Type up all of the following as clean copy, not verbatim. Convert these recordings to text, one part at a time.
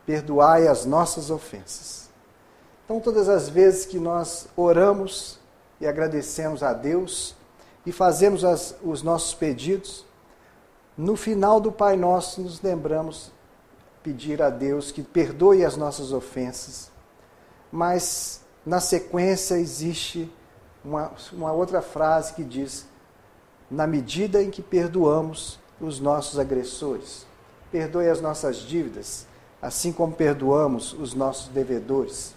perdoai as nossas ofensas. Então, todas as vezes que nós oramos e agradecemos a Deus e fazemos os nossos pedidos, no final do Pai Nosso nos lembramos pedir a Deus que perdoe as nossas ofensas. Mas, na sequência, existe uma outra frase que diz: na medida em que perdoamos os nossos agressores, perdoe as nossas dívidas, assim como perdoamos os nossos devedores.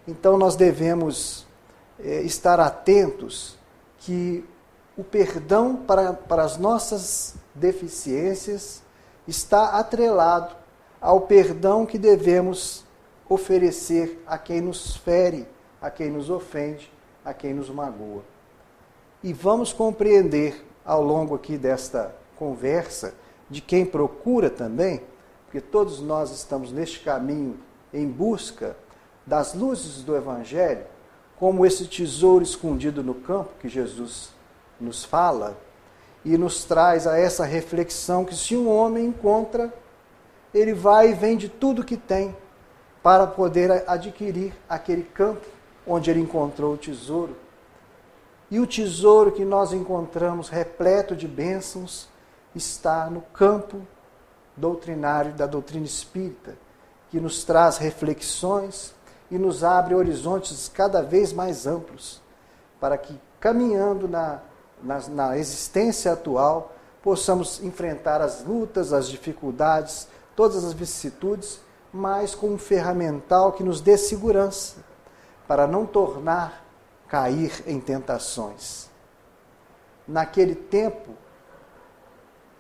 Então nós devemos estar atentos que o perdão para as nossas deficiências está atrelado ao perdão que devemos oferecer a quem nos fere, a quem nos ofende, a quem nos magoa. E vamos compreender ao longo aqui desta conversa, de quem procura também, porque todos nós estamos neste caminho em busca das luzes do Evangelho, como esse tesouro escondido no campo que Jesus nos fala e nos traz a essa reflexão que se um homem encontra, ele vai e vende tudo que tem para poder adquirir aquele campo onde ele encontrou o tesouro. E o tesouro que nós encontramos repleto de bênçãos está no campo doutrinário da doutrina espírita, que nos traz reflexões e nos abre horizontes cada vez mais amplos, para que, caminhando na existência atual, possamos enfrentar as lutas, as dificuldades, todas as vicissitudes, mas com um ferramental que nos dê segurança, para não tornar cair em tentações. Naquele tempo,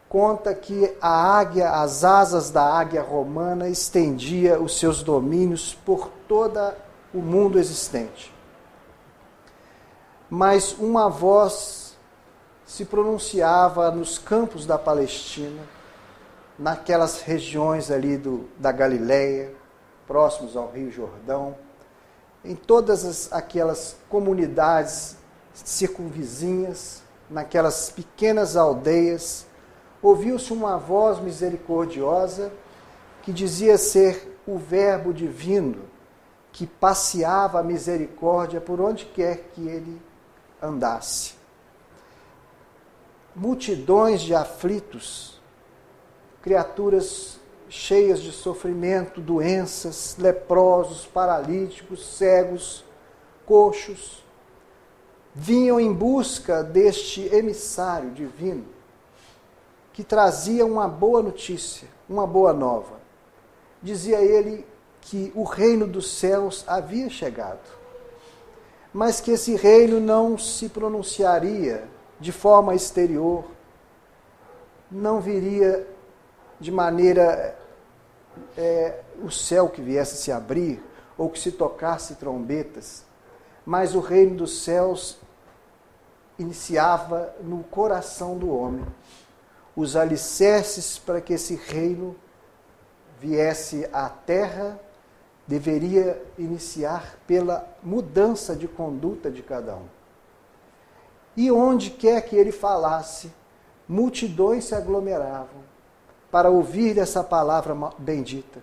conta que as asas da águia romana estendia os seus domínios por todo o mundo existente. Mas uma voz se pronunciava nos campos da Palestina, naquelas regiões ali da Galileia, próximos ao Rio Jordão, em todas aquelas comunidades circunvizinhas, naquelas pequenas aldeias, ouviu-se uma voz misericordiosa que dizia ser o Verbo divino que passeava a misericórdia por onde quer que ele andasse. Multidões de aflitos, criaturas cheias de sofrimento, doenças, leprosos, paralíticos, cegos, coxos, vinham em busca deste emissário divino que trazia uma boa notícia, uma boa nova. Dizia ele que o reino dos céus havia chegado, mas que esse reino não se pronunciaria de forma exterior, não viria de maneira o céu que viesse se abrir, ou que se tocasse trombetas, mas o reino dos céus iniciava no coração do homem. Os alicerces para que esse reino viesse à terra deveria iniciar pela mudança de conduta de cada um. E onde quer que ele falasse, multidões se aglomeravam para ouvir essa palavra bendita.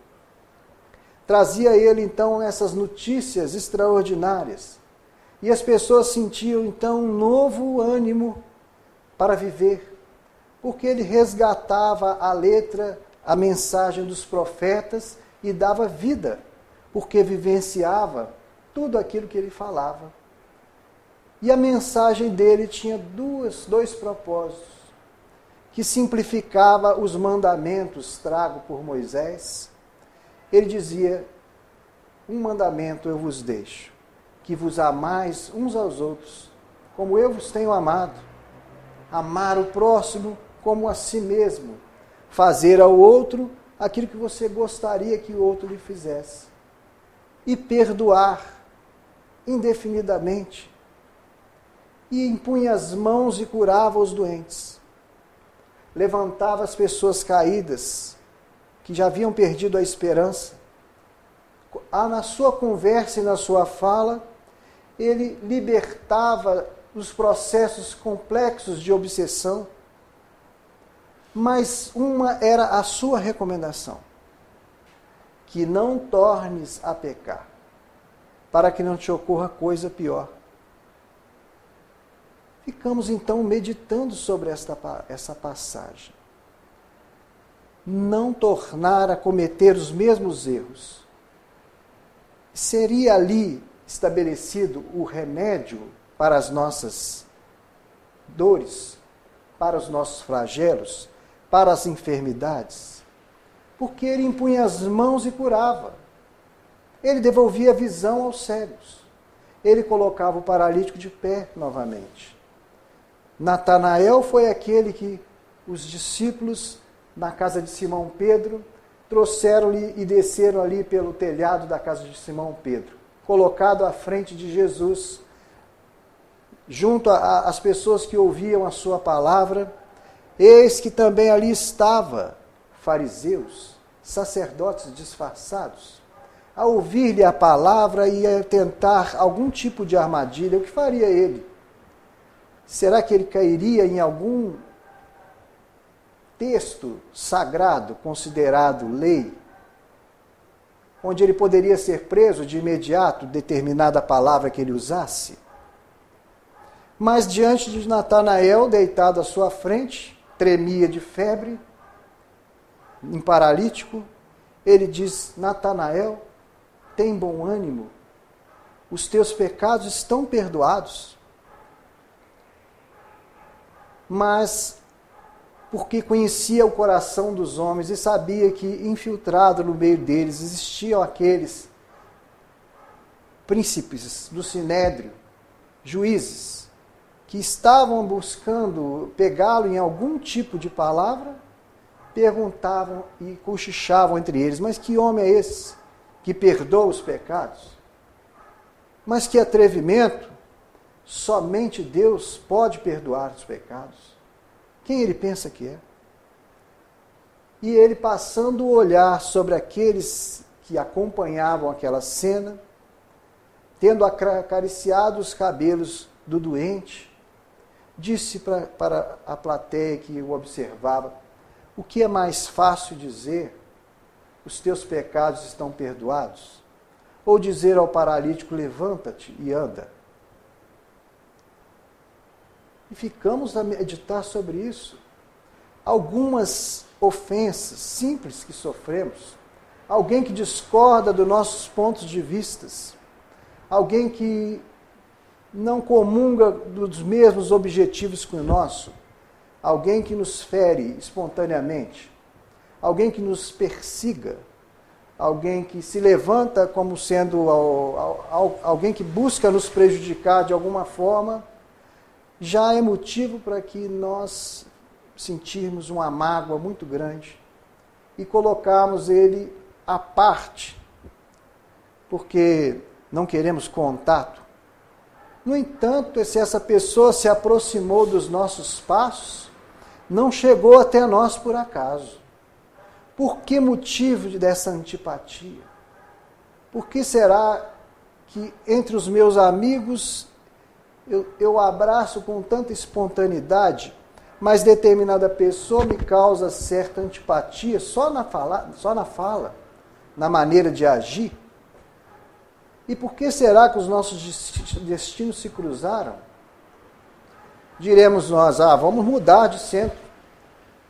Trazia ele, então, essas notícias extraordinárias. E as pessoas sentiam, então, um novo ânimo para viver, porque ele resgatava a letra, a mensagem dos profetas e dava vida, porque vivenciava tudo aquilo que ele falava. E a mensagem dele tinha dois propósitos, que simplificava os mandamentos tragos por Moisés. Ele dizia: um mandamento eu vos deixo, que vos amais uns aos outros, como eu vos tenho amado. Amar o próximo como a si mesmo, fazer ao outro aquilo que você gostaria que o outro lhe fizesse. E perdoar indefinidamente. E impunha as mãos e curava os doentes. Levantava as pessoas caídas, que já haviam perdido a esperança. Na sua conversa e na sua fala, ele libertava os processos complexos de obsessão. Mas uma era a sua recomendação. que não tornes a pecar, para que não te ocorra coisa pior. Ficamos então meditando sobre essa passagem. Não tornar a cometer os mesmos erros. Seria ali estabelecido o remédio para as nossas dores, para os nossos flagelos, para as enfermidades? Porque ele impunha as mãos e curava. Ele devolvia a visão aos cegos. Ele colocava o paralítico de pé novamente. Natanael foi aquele que os discípulos, na casa de Simão Pedro, trouxeram-lhe e desceram ali pelo telhado da casa de Simão Pedro, colocado à frente de Jesus, junto às pessoas que ouviam a sua palavra. Eis que também ali estava fariseus, sacerdotes disfarçados, a ouvir-lhe a palavra e a tentar algum tipo de armadilha. O que faria ele? Será que ele cairia em algum texto sagrado, considerado lei, onde ele poderia ser preso de imediato, determinada palavra que ele usasse? Mas diante de Natanael, deitado à sua frente, tremia de febre, em paralítico, ele diz: Natanael, tem bom ânimo, os teus pecados estão perdoados. Mas, porque conhecia o coração dos homens e sabia que infiltrado no meio deles existiam aqueles príncipes do sinédrio, juízes, que estavam buscando pegá-lo em algum tipo de palavra, perguntavam e cochichavam entre eles: mas que homem é esse que perdoa os pecados? Mas que atrevimento! Somente Deus pode perdoar os pecados. Quem ele pensa que é? E ele, passando o olhar sobre aqueles que acompanhavam aquela cena, tendo acariciado os cabelos do doente, disse para a plateia que o observava: o que é mais fácil dizer, os teus pecados estão perdoados? Ou dizer ao paralítico, levanta-te e anda? E ficamos a meditar sobre isso. Algumas ofensas simples que sofremos, alguém que discorda dos nossos pontos de vistas, alguém que não comunga dos mesmos objetivos que o nosso, alguém que nos fere espontaneamente, alguém que nos persiga, alguém que se levanta como sendo alguém que busca nos prejudicar de alguma forma, já é motivo para que nós sentirmos uma mágoa muito grande e colocarmos ele à parte, porque não queremos contato. No entanto, se essa pessoa se aproximou dos nossos passos, não chegou até nós por acaso. Por que motivo dessa antipatia? Por que será que entre os meus amigos eu abraço com tanta espontaneidade, mas determinada pessoa me causa certa antipatia só na fala, na maneira de agir? E por que será que os nossos destinos se cruzaram? Diremos nós: vamos mudar de centro,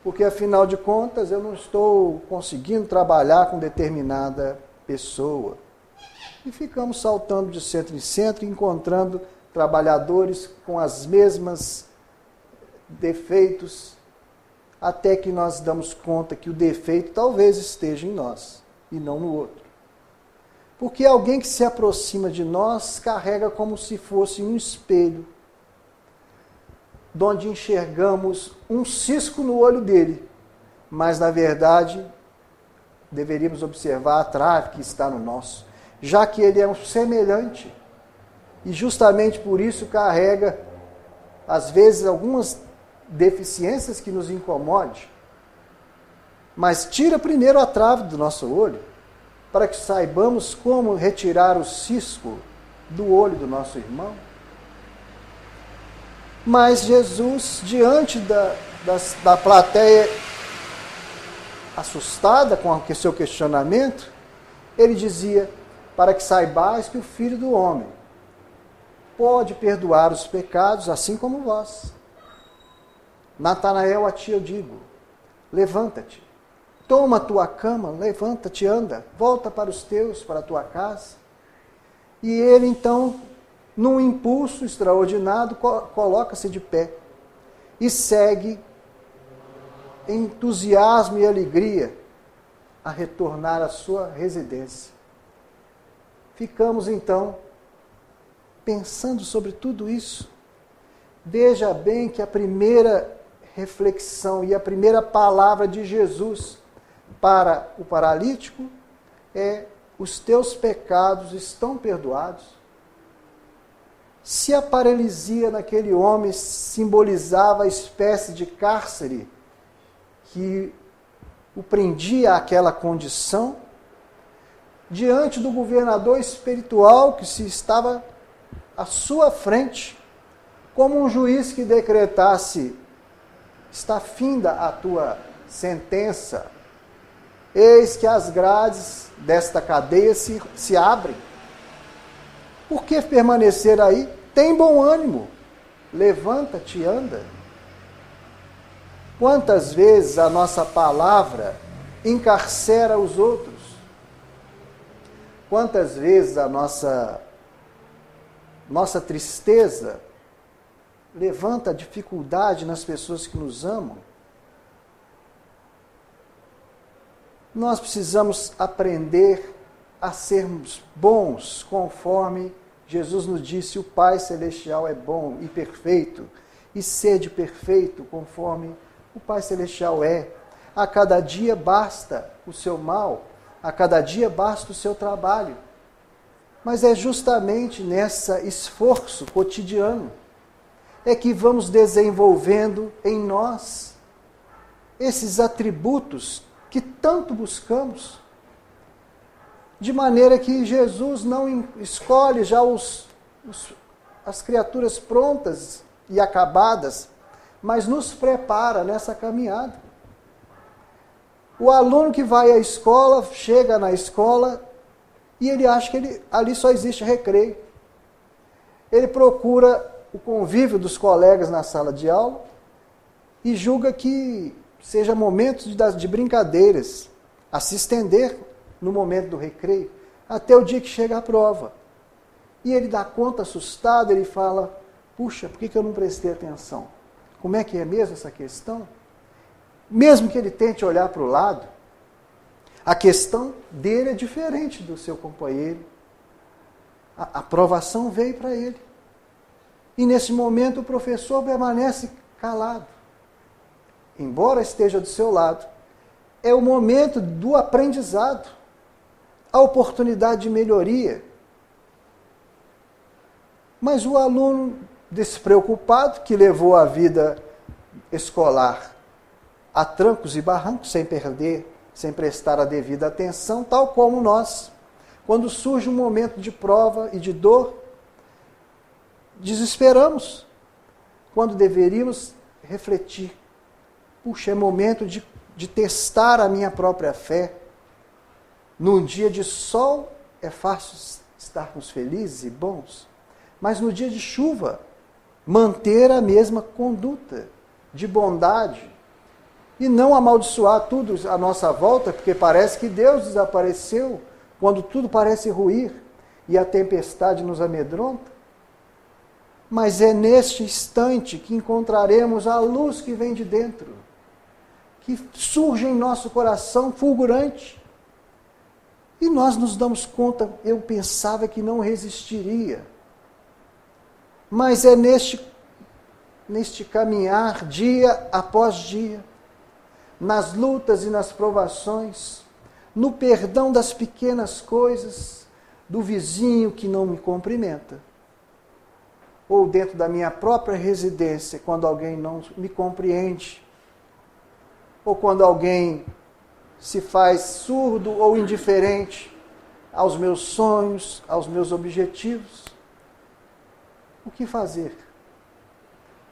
porque afinal de contas eu não estou conseguindo trabalhar com determinada pessoa. E ficamos saltando de centro em centro, encontrando trabalhadores com as mesmas defeitos, até que nós damos conta que o defeito talvez esteja em nós e não no outro. Porque alguém que se aproxima de nós carrega como se fosse um espelho, onde enxergamos um cisco no olho dele, mas na verdade deveríamos observar a trave que está no nosso, já que ele é um semelhante. E justamente por isso carrega, às vezes, algumas deficiências que nos incomodem. Mas tira primeiro a trave do nosso olho, para que saibamos como retirar o cisco do olho do nosso irmão. Mas Jesus, diante da plateia assustada com o seu questionamento, ele dizia, para que saibais que o Filho do Homem pode perdoar os pecados, assim como vós. Natanael, a ti eu digo, levanta-te, toma a tua cama, levanta-te, anda, volta para os teus, para a tua casa. E ele então, num impulso extraordinário, coloca-se de pé e segue em entusiasmo e alegria a retornar à sua residência. Ficamos então pensando sobre tudo isso. Veja bem que a primeira reflexão e a primeira palavra de Jesus para o paralítico é: os teus pecados estão perdoados. Se a paralisia naquele homem simbolizava a espécie de cárcere que o prendia àquela condição, diante do governador espiritual que se estava à sua frente, como um juiz que decretasse: está finda a tua sentença, eis que as grades desta cadeia se abrem. Por que permanecer aí? Tem bom ânimo, levanta-te e anda. Quantas vezes a nossa palavra encarcera os outros? Quantas vezes a nossa tristeza levanta a dificuldade nas pessoas que nos amam? Nós precisamos aprender a sermos bons, conforme Jesus nos disse: o Pai Celestial é bom e perfeito, e sede perfeito, conforme o Pai Celestial é. A cada dia basta o seu mal, a cada dia basta o seu trabalho. Mas é justamente nesse esforço cotidiano é que vamos desenvolvendo em nós esses atributos que tanto buscamos, de maneira que Jesus não escolhe já as criaturas prontas e acabadas, mas nos prepara nessa caminhada. O aluno que vai à escola, chega na escola e ele acha que ali só existe recreio. Ele procura o convívio dos colegas na sala de aula e julga que seja momento de brincadeiras, a se estender no momento do recreio, até o dia que chega a prova. E ele dá conta assustado, ele fala: puxa, por que eu não prestei atenção? Como é que é mesmo essa questão? Mesmo que ele tente olhar para o lado, a questão dele é diferente do seu companheiro. A aprovação veio para ele. E nesse momento o professor permanece calado. Embora esteja do seu lado, é o momento do aprendizado, a oportunidade de melhoria. Mas o aluno despreocupado, que levou a vida escolar a trancos e barrancos, sem prestar a devida atenção, tal como nós, quando surge um momento de prova e de dor, desesperamos, quando deveríamos refletir. Puxa, é momento de testar a minha própria fé. Num dia de sol é fácil estarmos felizes e bons, mas no dia de chuva, manter a mesma conduta de bondade e não amaldiçoar tudo à nossa volta, porque parece que Deus desapareceu quando tudo parece ruir e a tempestade nos amedronta. Mas é neste instante que encontraremos a luz que vem de dentro, que surge em nosso coração fulgurante. E nós nos damos conta: eu pensava que não resistiria. Mas é neste caminhar, dia após dia, nas lutas e nas provações, no perdão das pequenas coisas, do vizinho que não me cumprimenta, ou dentro da minha própria residência, quando alguém não me compreende, ou quando alguém se faz surdo ou indiferente aos meus sonhos, aos meus objetivos. O que fazer?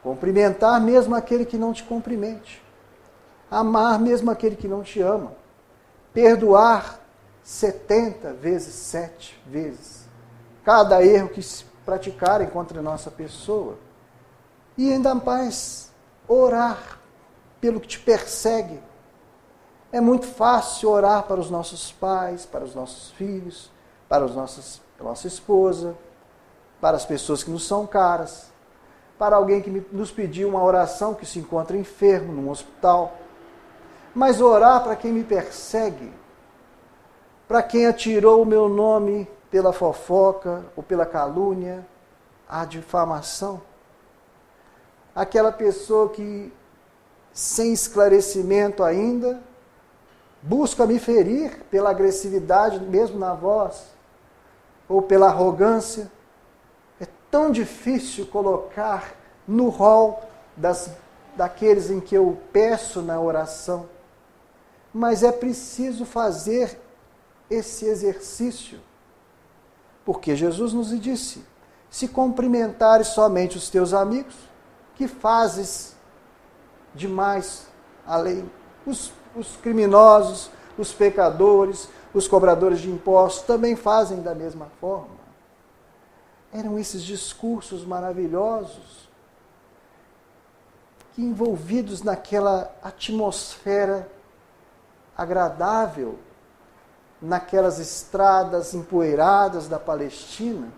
Cumprimentar mesmo aquele que não te cumprimente. Amar mesmo aquele que não te ama. Perdoar 70 vezes 7 vezes cada erro que se praticarem contra a nossa pessoa. E ainda mais, orar pelo que te persegue. É muito fácil orar para os nossos pais, para os nossos filhos, para a nossa esposa, para as pessoas que nos são caras, para alguém que nos pediu uma oração que se encontra enfermo num hospital. Mas orar para quem me persegue, para quem atirou o meu nome pela fofoca ou pela calúnia, a difamação. Aquela pessoa que, sem esclarecimento ainda, busca me ferir pela agressividade, mesmo na voz, ou pela arrogância. É tão difícil colocar no rol daqueles em que eu peço na oração. Mas é preciso fazer esse exercício. Porque Jesus nos disse, se cumprimentares somente os teus amigos, que fazes demais além? Os criminosos, os pecadores, os cobradores de impostos também fazem da mesma forma. Eram esses discursos maravilhosos que, envolvidos naquela atmosfera agradável, naquelas estradas empoeiradas da Palestina,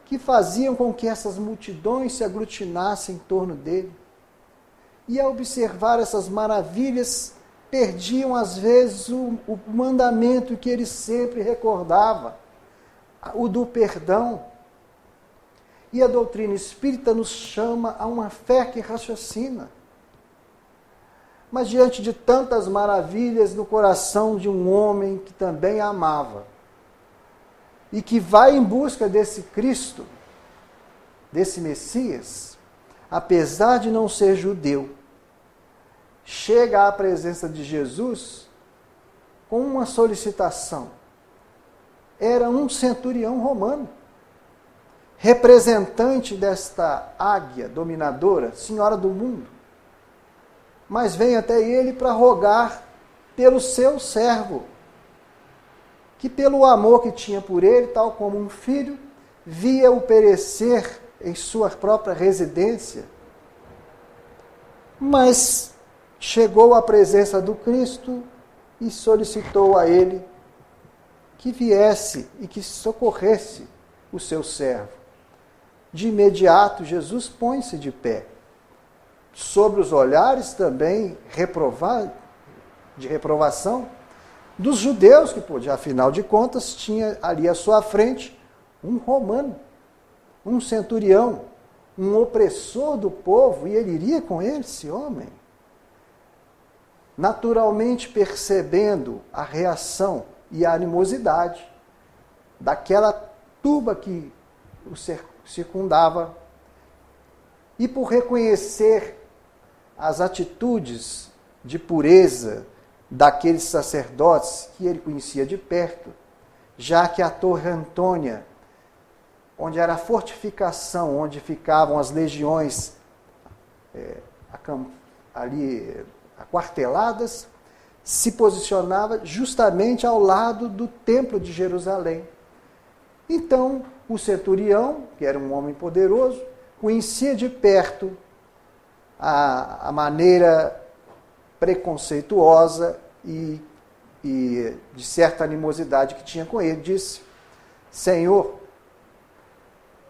que faziam com que essas multidões se aglutinassem em torno dele. E ao observar essas maravilhas, perdiam às vezes o mandamento que ele sempre recordava, o do perdão. E a doutrina espírita nos chama a uma fé que raciocina. Mas diante de tantas maravilhas no coração de um homem que também amava, e que vai em busca desse Cristo, desse Messias, apesar de não ser judeu, chega à presença de Jesus com uma solicitação. Era um centurião romano, representante desta águia dominadora, senhora do mundo, mas vem até ele para rogar pelo seu servo, que pelo amor que tinha por ele, tal como um filho, via-o perecer em sua própria residência. Mas chegou à presença do Cristo e solicitou a ele que viesse e que socorresse o seu servo. De imediato, Jesus põe-se de pé. Sobre os olhares também de reprovação dos judeus, que, afinal de contas, tinha ali à sua frente um romano, um centurião, um opressor do povo, e ele iria com ele, esse homem. Naturalmente percebendo a reação e a animosidade daquela turba que o circundava, e por reconhecer as atitudes de pureza daqueles sacerdotes que ele conhecia de perto, já que a Torre Antônia, onde era a fortificação, onde ficavam as legiões ali aquarteladas, se posicionava justamente ao lado do Templo de Jerusalém. Então, o centurião, que era um homem poderoso, conhecia de perto a maneira preconceituosa e de certa animosidade que tinha com ele. Disse: Senhor,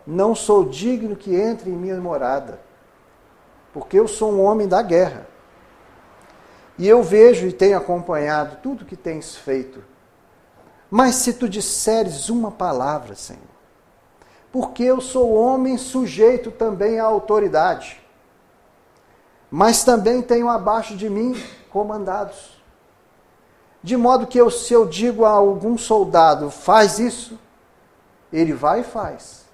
não sou digno que entre em minha morada, porque eu sou um homem da guerra. E eu vejo e tenho acompanhado tudo que tens feito. Mas se tu disseres uma palavra, Senhor, porque eu sou homem sujeito também à autoridade, mas também tenho abaixo de mim comandados. De modo que se eu digo a algum soldado, faz isso, ele vai e faz.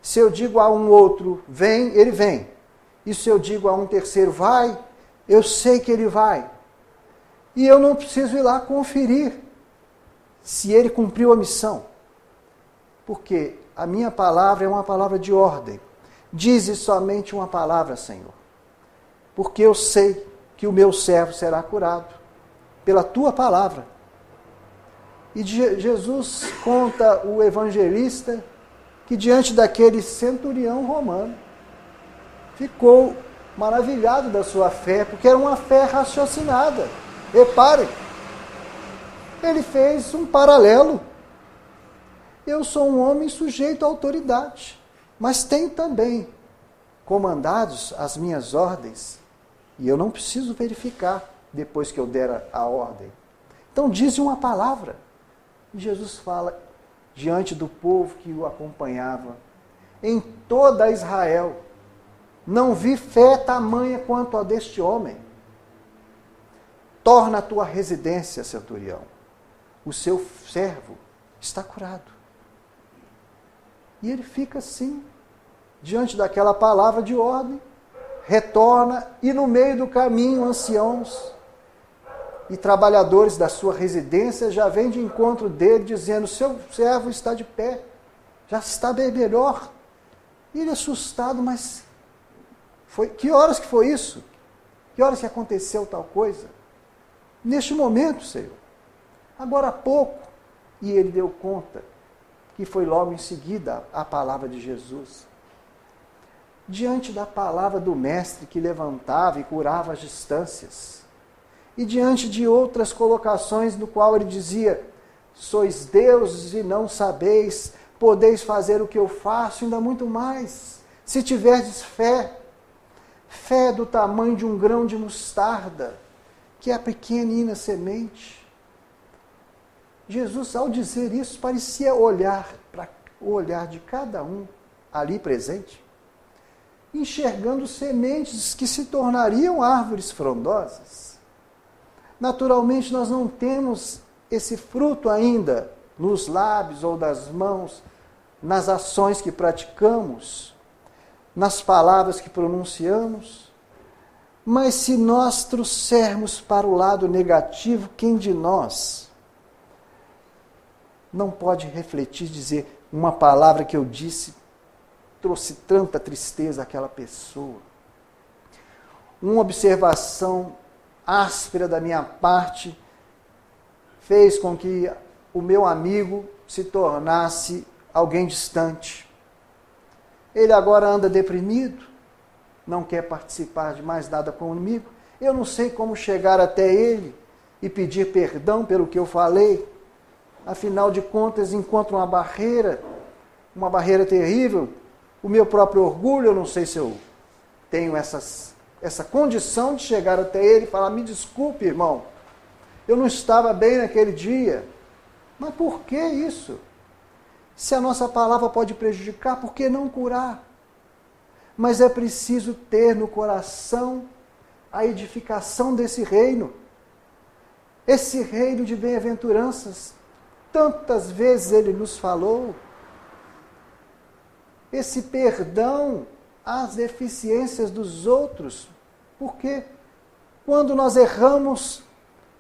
Se eu digo a um outro, vem, ele vem. E se eu digo a um terceiro, vai, eu sei que ele vai. E eu não preciso ir lá conferir se ele cumpriu a missão. Porque a minha palavra é uma palavra de ordem. Dize somente uma palavra, Senhor. Porque eu sei que o meu servo será curado pela tua palavra. E Jesus conta, o evangelista, que diante daquele centurião romano, ficou maravilhado da sua fé, porque era uma fé raciocinada. Repare, ele fez um paralelo. Eu sou um homem sujeito à autoridade, mas tenho também comandados as minhas ordens, e eu não preciso verificar depois que eu der a ordem. Então diz uma palavra, e Jesus fala diante do povo que o acompanhava: em toda Israel não vi fé tamanha quanto a deste homem. Torna a tua residência, centurião, o seu servo está curado. E ele fica assim, diante daquela palavra de ordem, retorna, e no meio do caminho, anciãos e trabalhadores da sua residência já vêm de encontro dele, dizendo: seu servo está de pé, já está bem melhor. E ele assustado, mas que horas que foi isso? Que horas que aconteceu tal coisa? Neste momento, Senhor. Agora há pouco. E ele deu conta que foi logo em seguida a palavra de Jesus. Diante da palavra do Mestre que levantava e curava as distâncias, e diante de outras colocações no qual ele dizia: sois deuses e não sabeis, podeis fazer o que eu faço, ainda muito mais, se tiverdes fé. Fé do tamanho de um grão de mostarda, que é a pequenina semente. Jesus, ao dizer isso, parecia olhar para o olhar de cada um ali presente, enxergando sementes que se tornariam árvores frondosas. Naturalmente, nós não temos esse fruto ainda nos lábios ou das mãos, nas ações que praticamos, nas palavras que pronunciamos, mas se nós trouxermos para o lado negativo, quem de nós não pode refletir, dizer: uma palavra que eu disse trouxe tanta tristeza àquela pessoa, uma observação áspera da minha parte fez com que o meu amigo se tornasse alguém distante. Ele agora anda deprimido, não quer participar de mais nada comigo. Eu não sei como chegar até ele e pedir perdão pelo que eu falei. Afinal de contas, encontro uma barreira terrível. O meu próprio orgulho, eu não sei se eu tenho essa condição de chegar até ele e falar: me desculpe, irmão, eu não estava bem naquele dia. Mas por que isso? Se a nossa palavra pode prejudicar, por que não curar? Mas é preciso ter no coração a edificação desse reino. Esse reino de bem-aventuranças, tantas vezes ele nos falou. Esse perdão às deficiências dos outros. Porque quando nós erramos,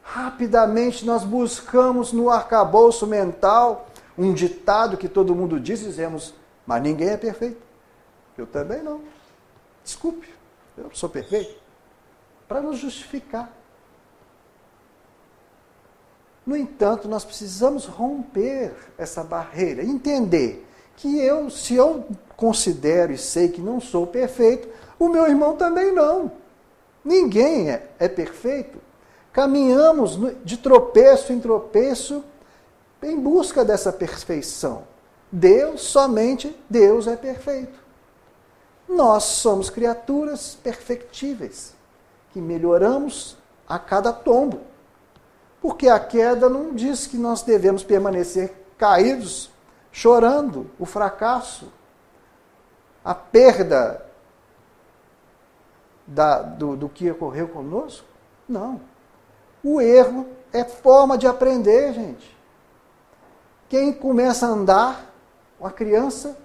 rapidamente nós buscamos no arcabouço mental um ditado que todo mundo diz, dizemos: mas ninguém é perfeito. Eu também não. Desculpe, eu não sou perfeito. Para nos justificar. No entanto, nós precisamos romper essa barreira, entender que se eu considero e sei que não sou perfeito, o meu irmão também não. Ninguém é perfeito. Caminhamos de tropeço em tropeço em busca dessa perfeição. Somente Deus é perfeito. Nós somos criaturas perfectíveis, que melhoramos a cada tombo. Porque a queda não diz que nós devemos permanecer caídos, chorando o fracasso, a perda do que ocorreu conosco. Não. O erro é forma de aprender, gente. Quem começa a andar, uma criança,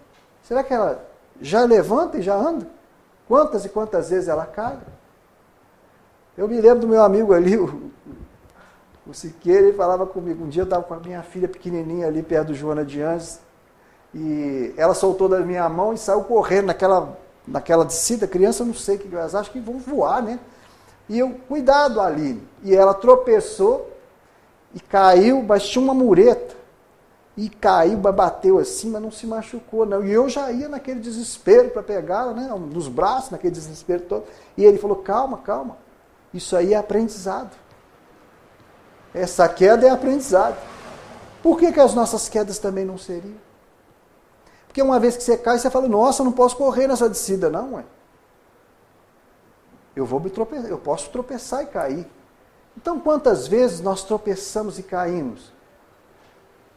será que ela já levanta e já anda? Quantas e quantas vezes ela cai? Eu me lembro do meu amigo ali, o Siqueira, ele falava comigo. Um dia eu estava com a minha filha pequenininha ali perto do Joana de Anjos, e ela soltou da minha mão e saiu correndo naquela descida. Criança, eu não sei o que elas acham, que vão voar, né? E eu, cuidado, Aline. E ela tropeçou e caiu, mas tinha uma mureta. E caiu, bateu assim, mas não se machucou, não. E eu já ia naquele desespero para pegá-la, né, nos braços, naquele desespero todo. E ele falou, calma, calma. Isso aí é aprendizado. Essa queda é aprendizado. Por que as nossas quedas também não seriam? Porque uma vez que você cai, você fala, nossa, eu não posso correr nessa descida, não, ué. Eu posso tropeçar e cair. Então, quantas vezes nós tropeçamos e caímos?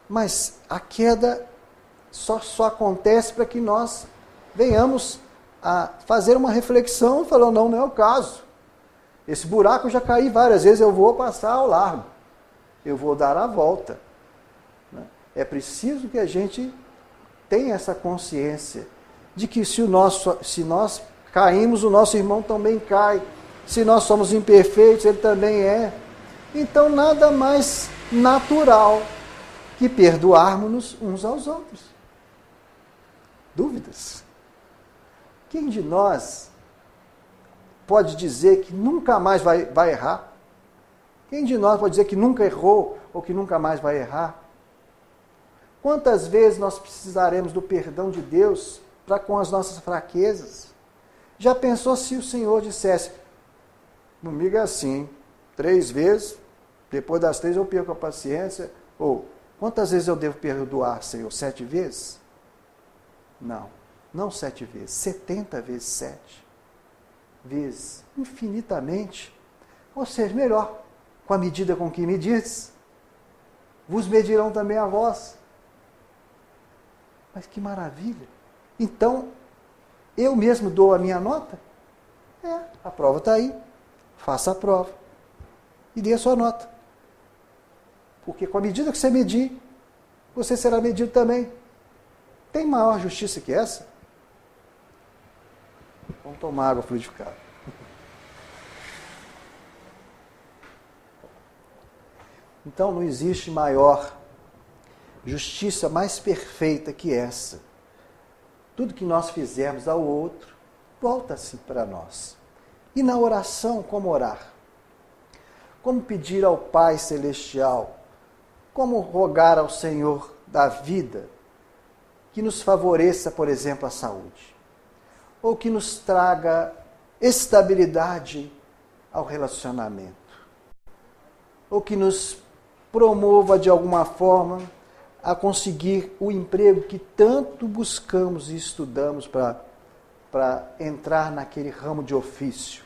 Mas a queda só acontece para que nós venhamos a fazer uma reflexão e falar, não é o caso. Esse buraco eu já caí várias vezes, eu vou passar ao largo. Eu vou dar a volta. É preciso que a gente tenha essa consciência de que se nós caímos, o nosso irmão também cai. Se nós somos imperfeitos, ele também é. Então, nada mais natural que perdoarmos-nos uns aos outros. Dúvidas? Quem de nós pode dizer que nunca mais vai errar? Quem de nós pode dizer que nunca errou ou que nunca mais vai errar? Quantas vezes nós precisaremos do perdão de Deus para com as nossas fraquezas? Já pensou se o Senhor dissesse, comigo é assim, 3 vezes, depois das 3 eu perco a paciência, ou quantas vezes eu devo perdoar, Senhor? 7 vezes? Não 7 vezes, 70 vezes 7 vezes, infinitamente. Ou seja, melhor, com a medida com que medides, vos medirão também a vós. Mas que maravilha! Então, eu mesmo dou a minha nota? A prova está aí. Faça a prova. E dê a sua nota. Porque com a medida que você medir, você será medido também. Tem maior justiça que essa? Vamos tomar água fluidificada. Então, não existe maior justiça mais perfeita que essa. Tudo que nós fizermos ao outro, volta-se para nós. E na oração, como orar? Como pedir ao Pai Celestial? Como rogar ao Senhor da vida que nos favoreça, por exemplo, a saúde? Ou que nos traga estabilidade ao relacionamento? Ou que nos promova de alguma forma a conseguir o emprego que tanto buscamos e estudamos para entrar naquele ramo de ofício.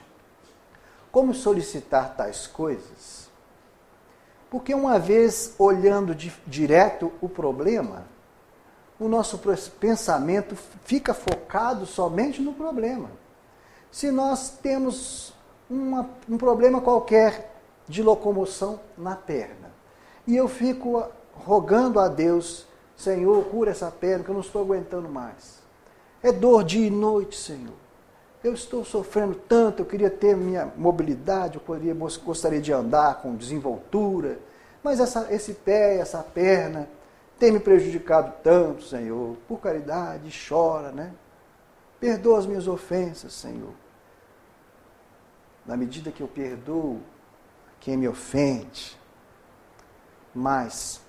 Como solicitar tais coisas? Porque uma vez olhando direto o problema, o nosso pensamento fica focado somente no problema. Se nós temos um problema qualquer de locomoção na perna, e eu fico rogando a Deus, Senhor, cura essa perna que eu não estou aguentando mais. É dor dia e noite, Senhor. Eu estou sofrendo tanto, eu queria ter minha mobilidade, gostaria de andar com desenvoltura, mas esse pé, essa perna, tem me prejudicado tanto, Senhor. Por caridade, chora, né? Perdoa as minhas ofensas, Senhor. Na medida que eu perdoo quem me ofende. Mas,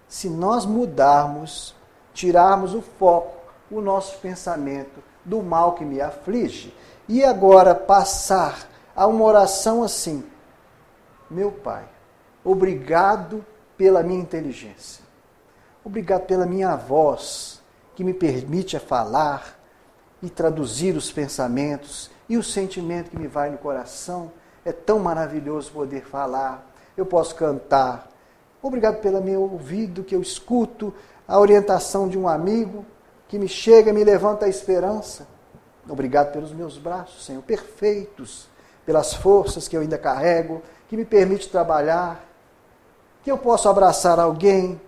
se nós mudarmos, tirarmos o foco, o nosso pensamento do mal que me aflige, e agora passar a uma oração assim, meu Pai, obrigado pela minha inteligência, obrigado pela minha voz, que me permite falar e traduzir os pensamentos e o sentimento que me vai no coração. É tão maravilhoso poder falar, eu posso cantar. Obrigado pelo meu ouvido, que eu escuto a orientação de um amigo, que me chega, me levanta a esperança. Obrigado pelos meus braços, Senhor, perfeitos, pelas forças que eu ainda carrego, que me permite trabalhar, que eu possa abraçar alguém,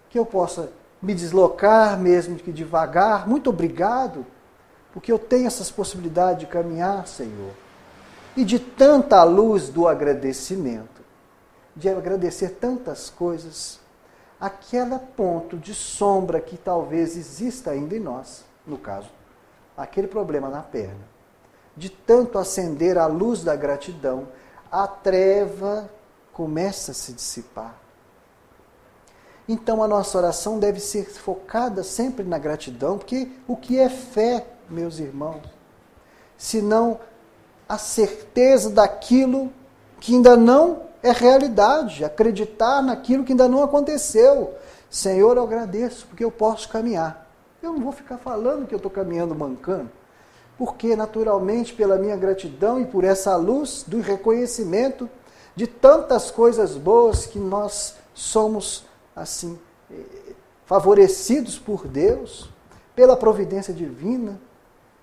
que eu possa me deslocar, mesmo que devagar. Muito obrigado, porque eu tenho essas possibilidades de caminhar, Senhor. E de tanta luz do agradecimento, de agradecer tantas coisas, aquele ponto de sombra que talvez exista ainda em nós, no caso, aquele problema na perna, de tanto acender a luz da gratidão, a treva começa a se dissipar. Então a nossa oração deve ser focada sempre na gratidão, porque o que é fé, meus irmãos? Senão a certeza daquilo que ainda não é realidade, acreditar naquilo que ainda não aconteceu. Senhor, eu agradeço porque eu posso caminhar. Eu não vou ficar falando que eu estou caminhando mancando, porque naturalmente pela minha gratidão e por essa luz do reconhecimento de tantas coisas boas que nós somos assim favorecidos por Deus, pela providência divina,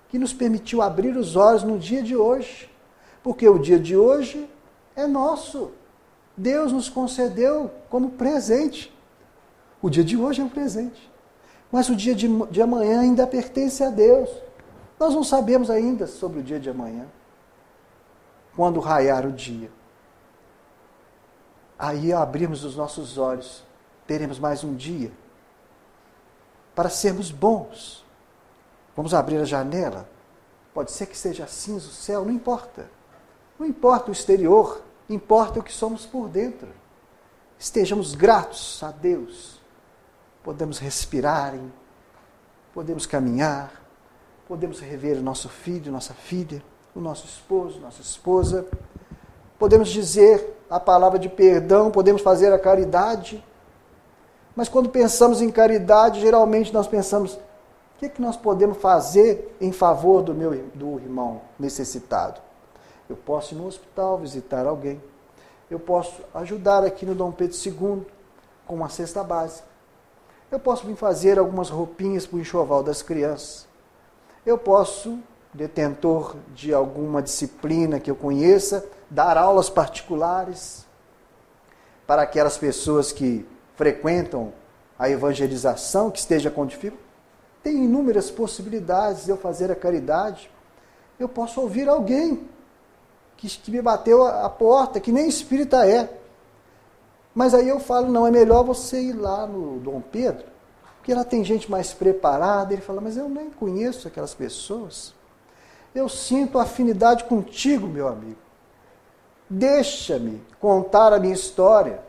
que nos permitiu abrir os olhos no dia de hoje, porque o dia de hoje é nosso. Deus nos concedeu como presente. O dia de hoje é um presente, mas o dia de amanhã ainda pertence a Deus. Nós não sabemos ainda sobre o dia de amanhã, quando raiar o dia. Aí, ao abrirmos os nossos olhos, teremos mais um dia para sermos bons. Vamos abrir a janela. Pode ser que seja cinza o céu, não importa. Não importa o exterior, importa o que somos por dentro. Estejamos gratos a Deus. Podemos respirar, podemos caminhar, podemos rever o nosso filho, nossa filha, o nosso esposo, nossa esposa. Podemos dizer a palavra de perdão, podemos fazer a caridade. Mas quando pensamos em caridade, geralmente nós pensamos, o que nós podemos fazer em favor do irmão necessitado? Eu posso ir no hospital visitar alguém. Eu posso ajudar aqui no Dom Pedro II com uma cesta básica. Eu posso vir fazer algumas roupinhas para o enxoval das crianças. Eu posso, detentor de alguma disciplina que eu conheça, dar aulas particulares para aquelas pessoas que frequentam a evangelização, que esteja com dificuldade. Tem inúmeras possibilidades de eu fazer a caridade. Eu posso ouvir alguém que me bateu a porta, que nem espírita é. Mas aí eu falo, não, é melhor você ir lá no Dom Pedro, porque lá tem gente mais preparada. Ele fala, mas eu nem conheço aquelas pessoas. Eu sinto afinidade contigo, meu amigo. Deixa-me contar a minha história.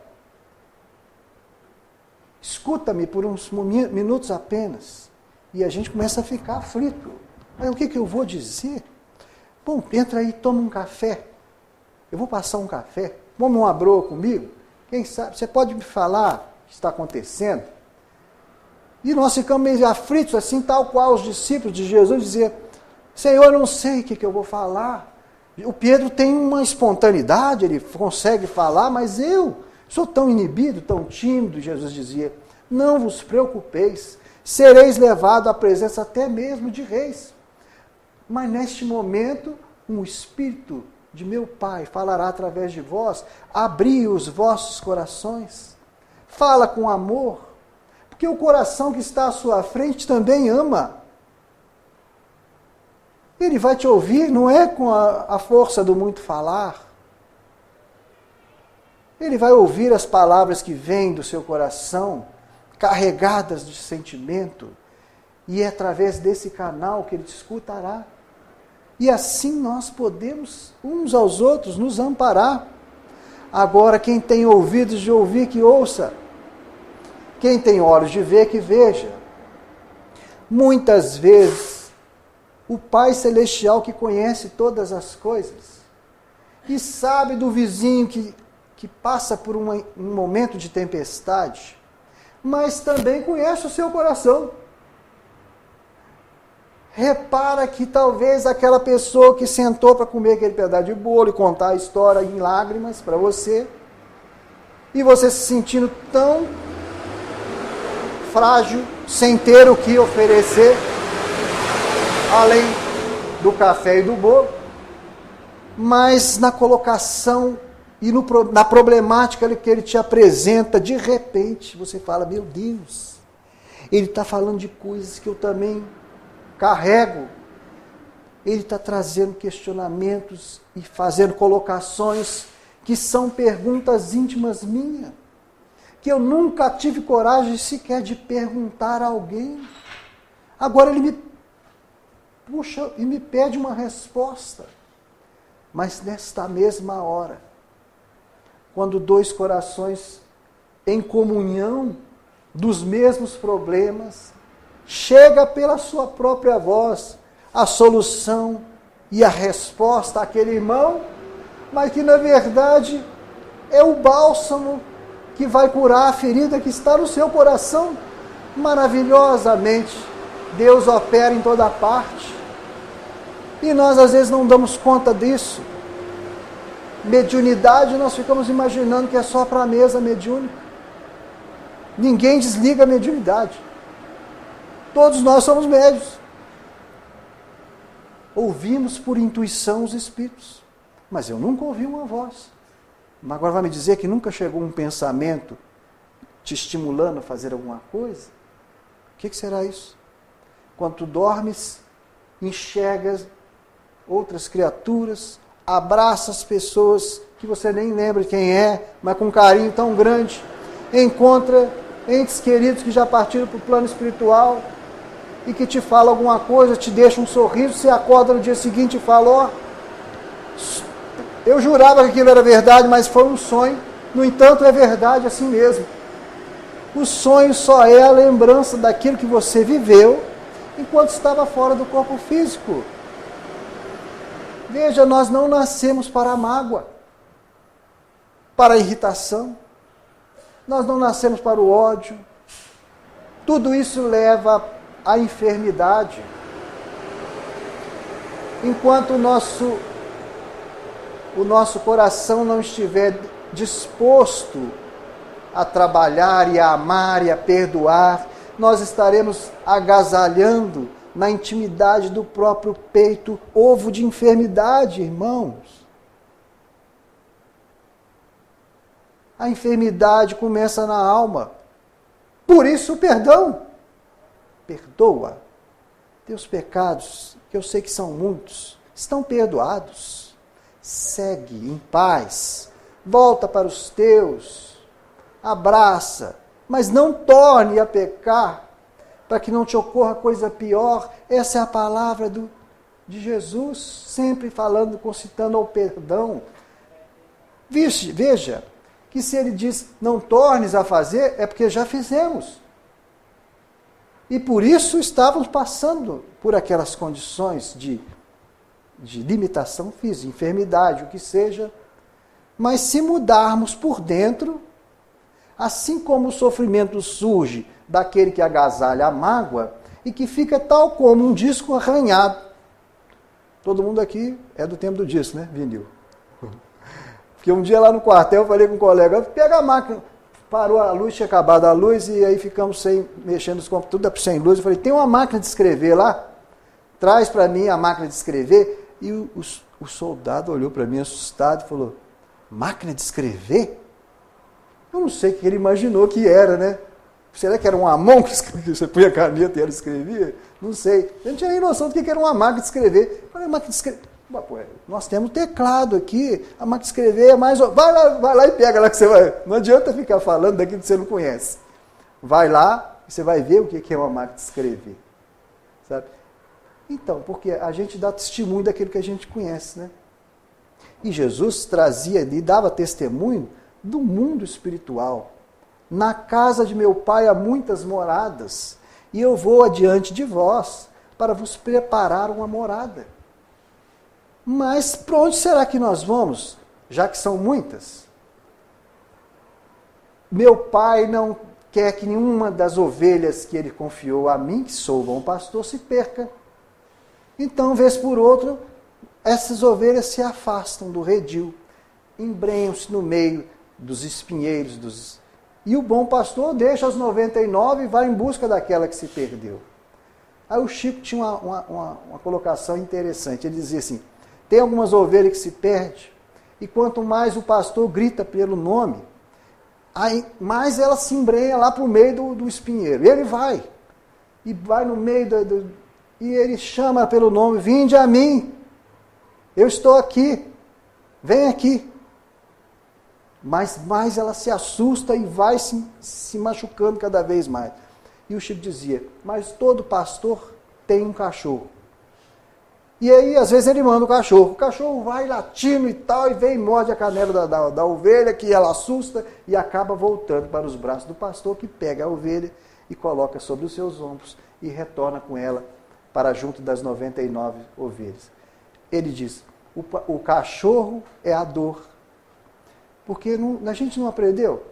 Escuta-me por uns minutos apenas. E a gente começa a ficar aflito. Mas o que eu vou dizer? Bom, entra aí, toma um café. Eu vou passar um café. Vamos uma broa comigo? Quem sabe? Você pode me falar o que está acontecendo? E nós ficamos meio aflitos, assim, tal qual os discípulos de Jesus diziam, Senhor, eu não sei o que eu vou falar. O Pedro tem uma espontaneidade, ele consegue falar, mas eu sou tão inibido, tão tímido. Jesus dizia, não vos preocupeis, sereis levados à presença até mesmo de reis. Mas neste momento, um Espírito de meu Pai falará através de vós, abri os vossos corações, fala com amor, porque o coração que está à sua frente também ama. Ele vai te ouvir, não é com a força do muito falar. Ele vai ouvir as palavras que vêm do seu coração, carregadas de sentimento, e é através desse canal que ele te escutará. E assim nós podemos, uns aos outros, nos amparar. Agora, quem tem ouvidos de ouvir, que ouça. Quem tem olhos de ver, que veja. Muitas vezes, o Pai Celestial que conhece todas as coisas, e sabe do vizinho que passa por um momento de tempestade, mas também conhece o seu coração. Repara que talvez aquela pessoa que sentou para comer aquele pedaço de bolo e contar a história em lágrimas para você, e você se sentindo tão frágil, sem ter o que oferecer, além do café e do bolo, mas na colocação e na problemática que ele te apresenta, de repente você fala, meu Deus, ele está falando de coisas que eu também carrego. Ele está trazendo questionamentos e fazendo colocações que são perguntas íntimas minhas, que eu nunca tive coragem sequer de perguntar a alguém. Agora ele me puxa e me pede uma resposta. Mas nesta mesma hora, quando dois corações em comunhão dos mesmos problemas, chega pela sua própria voz a solução e a resposta àquele irmão, mas que na verdade é o bálsamo que vai curar a ferida que está no seu coração. Maravilhosamente, Deus opera em toda parte. E nós às vezes não damos conta disso. Mediunidade, nós ficamos imaginando que é só para a mesa mediúnica. Ninguém desliga a mediunidade. Todos nós somos médiuns. Ouvimos por intuição os espíritos. Mas eu nunca ouvi uma voz. Mas agora vai me dizer que nunca chegou um pensamento te estimulando a fazer alguma coisa? O que será isso? Quando tu dormes, enxergas outras criaturas, abraça as pessoas que você nem lembra quem é, mas com um carinho tão grande, encontra entes queridos que já partiram para o plano espiritual e que te falam alguma coisa, te deixa um sorriso, você acorda no dia seguinte e fala, ó, eu jurava que aquilo era verdade, mas foi um sonho. No entanto, é verdade assim mesmo. O sonho só é a lembrança daquilo que você viveu enquanto estava fora do corpo físico. Veja, nós não nascemos para a mágoa, para a irritação. Nós não nascemos para o ódio. Tudo isso leva à enfermidade. Enquanto o nosso coração não estiver disposto a trabalhar e a amar e a perdoar, nós estaremos agasalhando na intimidade do próprio peito ovo de enfermidade, irmãos. A enfermidade começa na alma. Por isso o perdão. Perdoa. Teus pecados, que eu sei que são muitos, estão perdoados. Segue em paz. Volta para os teus. Abraça. Mas não torne a pecar, para que não te ocorra coisa pior. Essa é a palavra de Jesus, sempre falando, concitando ao perdão. Veja, que se ele diz, não tornes a fazer, é porque já fizemos. E por isso estávamos passando por aquelas condições de limitação física, enfermidade, o que seja. Mas se mudarmos por dentro, assim como o sofrimento surge daquele que agasalha a mágoa e que fica tal como um disco arranhado. Todo mundo aqui é do tempo do disco, né, vinil? Porque um dia lá no quartel eu falei com um colega, pega a máquina, parou a luz, tinha acabado a luz e aí ficamos mexendo nos computadores, tudo sem luz. Eu falei, tem uma máquina de escrever lá? Traz para mim a máquina de escrever. E o soldado olhou para mim assustado e falou, máquina de escrever? Eu não sei o que ele imaginou que era, né? Será que era uma mão que você punha a caneta e ela escrevia? Não sei. Eu não tinha nem noção do que era uma máquina de escrever. Eu falei, máquina de escrever? Nós temos teclado aqui, a máquina de escrever é mais... Vai lá e pega lá que você vai... Não adianta ficar falando daquilo que você não conhece. Vai lá e você vai ver o que é uma máquina de escrever. Sabe? Então, porque a gente dá testemunho daquilo que a gente conhece, né? E Jesus trazia e dava testemunho do mundo espiritual. Na casa de meu Pai há muitas moradas, e eu vou adiante de vós para vos preparar uma morada. Mas para onde será que nós vamos, já que são muitas? Meu Pai não quer que nenhuma das ovelhas que Ele confiou a mim, que sou o bom pastor, se perca. Então, vez por outra, essas ovelhas se afastam do redil, embrenham-se no meio dos espinheiros, e o bom pastor deixa as 99 e vai em busca daquela que se perdeu. Aí o Chico tinha uma colocação interessante, ele dizia assim, tem algumas ovelhas que se perdem, e quanto mais o pastor grita pelo nome, aí mais ela se embrenha lá para o meio do espinheiro. Ele vai, e vai no meio e ele chama pelo nome, vinde a mim, eu estou aqui, vem aqui. Mas mais ela se assusta e vai se machucando cada vez mais. E o Chico dizia, mas todo pastor tem um cachorro. E aí, às vezes, ele manda o cachorro vai latindo e tal, e vem e morde a canela da ovelha, que ela assusta, e acaba voltando para os braços do pastor, que pega a ovelha e coloca sobre os seus ombros, e retorna com ela para junto das 99 ovelhas. Ele diz, o cachorro é a dor. Porque a gente não aprendeu?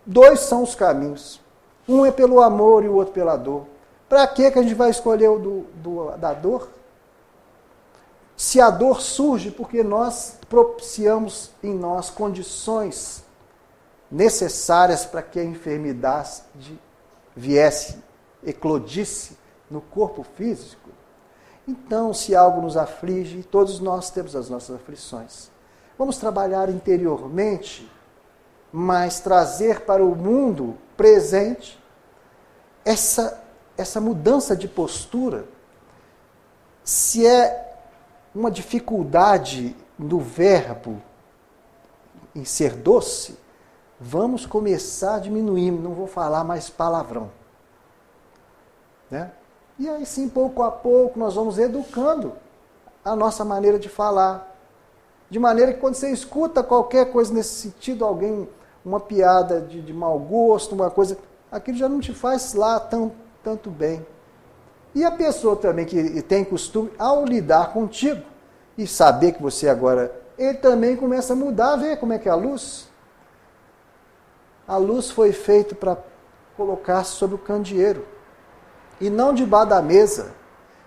Dois são os caminhos. Um é pelo amor e o outro pela dor. Para que a gente vai escolher o da dor? Se a dor surge porque nós propiciamos em nós condições necessárias para que a enfermidade viesse, eclodisse no corpo físico. Então, se algo nos aflige, todos nós temos as nossas aflições. Vamos trabalhar interiormente, mas trazer para o mundo presente essa mudança de postura. Se é uma dificuldade no verbo em ser doce, vamos começar a diminuir, não vou falar mais palavrão. Né? E aí sim, pouco a pouco, nós vamos educando a nossa maneira de falar. De maneira que quando você escuta qualquer coisa nesse sentido, alguém, uma piada de mau gosto, uma coisa, aquilo já não te faz lá tanto bem. E a pessoa também que tem costume, ao lidar contigo e saber que você agora, ele também começa a mudar, a ver como é que é a luz. A luz foi feita para colocar sobre o candeeiro e não debaixo da mesa.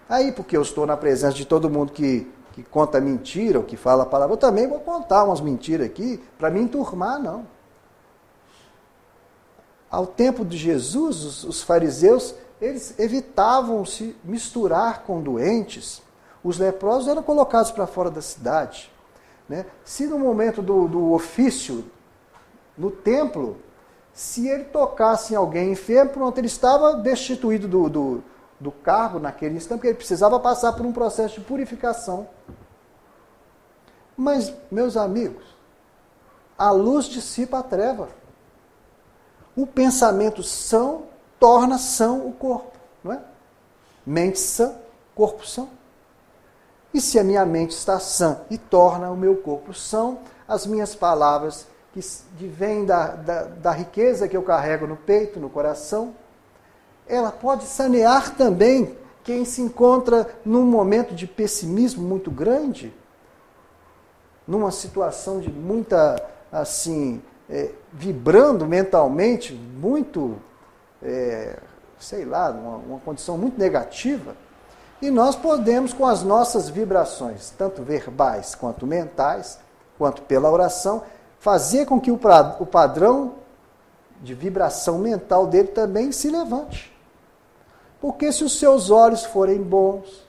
Aí, porque eu estou na presença de todo mundo que conta mentira, ou que fala a palavra, eu também vou contar umas mentiras aqui, para me enturmar, não. Ao tempo de Jesus, os fariseus, eles evitavam se misturar com doentes. Os leprosos eram colocados para fora da cidade. Né? Se no momento do ofício, no templo, se ele tocasse em alguém enfermo, pronto, ele estava destituído do cargo naquele instante, porque ele precisava passar por um processo de purificação. Mas, meus amigos, a luz dissipa a treva. O pensamento são torna são o corpo, não é? Mente sã, corpo são. E se a minha mente está sã e torna o meu corpo são, as minhas palavras que vêm da riqueza que eu carrego no peito, no coração, ela pode sanear também quem se encontra num momento de pessimismo muito grande, numa situação de muita, assim, vibrando mentalmente, muito, sei lá, uma condição muito negativa. E nós podemos, com as nossas vibrações, tanto verbais quanto mentais, quanto pela oração, fazer com que o padrão de vibração mental dele também se levante. Porque se os seus olhos forem bons,